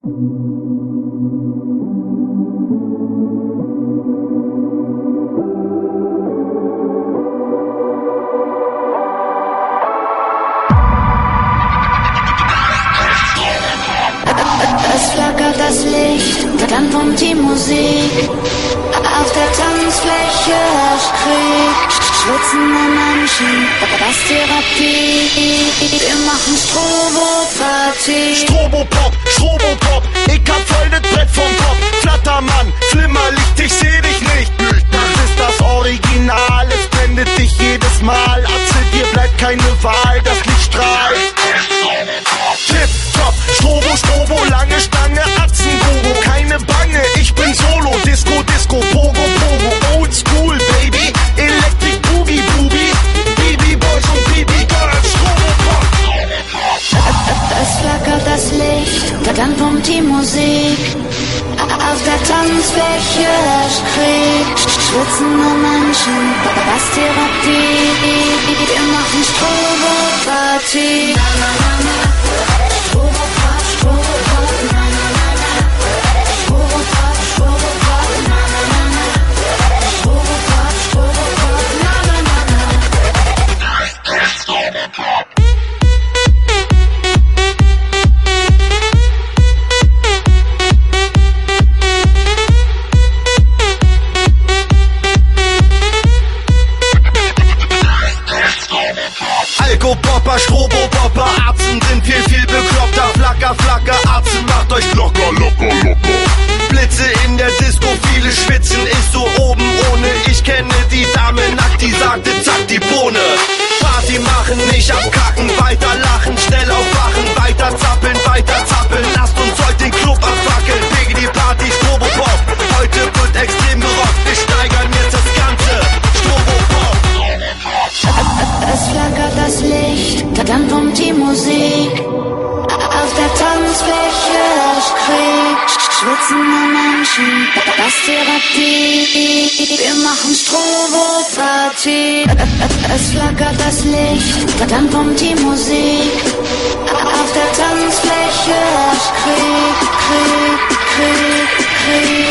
Es flackert das Licht, dann pumpt die Musik. Auf der Tanzfläche herrscht Krieg. Schwitzende Menschen, das Therapie. Wir machen Strobo-Party. Strobopop, Strobopop, ich hab voll das Brett vom Kopf. Flattermann, Flimmerlicht, ich seh dich nicht. Das ist das Original, es blendet dich jedes Mal. Atze, dir bleibt keine Wahl, das Licht strahlt. Tip, top, Strobo, Strobo, lange Stange, Atzengogo, keine Bange, ich bin Solo, Disco, Disco, Pogo, Pogo, Old School, Baby, Electric Boogie, Boogie, Baby Boys und Baby Girls, Strobopop. Es flackert das Licht, dann pumpt die Musik. Auf der Tanzfläche herrscht Krieg. Schwitzende Menschen, das Therapie. Wir machen Strobo-Party. Strobopop, Strobopop, na na na na. Strobopop, Strobopop, na na na na. Strobopop, Strobopop, na na na na. Alkopopper, Strobopopper, Arzen sind viel, viel bekloppter. Flacker, Flacker, Arzen, macht euch locker, locker, locker. Blitze in der Disco, viele schwitzen, ist so oben ohne. Ich kenne die Dame nackt, die sagte, zack, die Bohne. Party machen, nicht abkacken, weiter lachen, schnell aufwachen, weiter zappeln, lasst uns heute den Club abfackeln. Wegen die Party, Strobopop, heute wird extrem gerockt, wir steigern jetzt das Ganze, Strobopop. Es flackert das Licht, dann pumpt die Musik. Auf der Tanzfläche herrscht Krieg. Schwitzende Menschen, das Therapie. Wir machen Strobo-Party. Es flackert das Licht, dann pumpt die Musik. Auf der Tanzfläche herrscht Krieg, Krieg, Krieg, Krieg.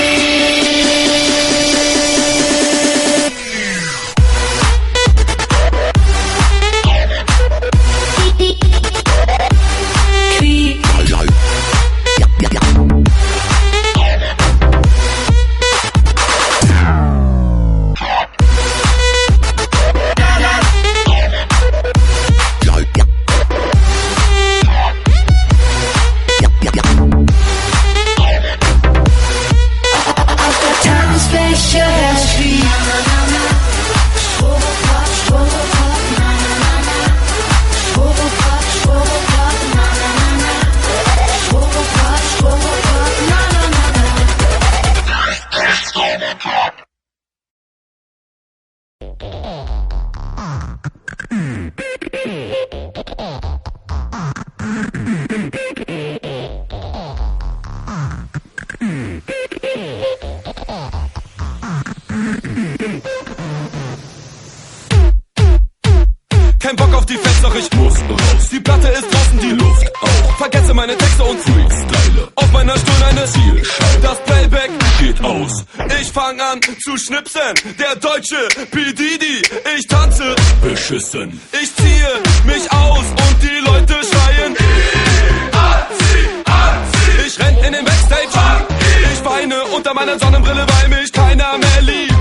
Kein Bock auf die Fans, doch ich muss raus. Die Platte ist draußen, die Luft auch. Vergesse meine Texte und Freestyle. Auf meiner Stirn eine Zielscheibe. Das Playback geht aus. Ich fang an zu schnipsen. Der deutsche P. Diddy. Ich tanze beschissen. Ich ziehe mich aus und die Leute schreien. Ich renn in den Backstage. Ich weine unter meiner Sonnenbrille, weil mich keiner mehr liebt.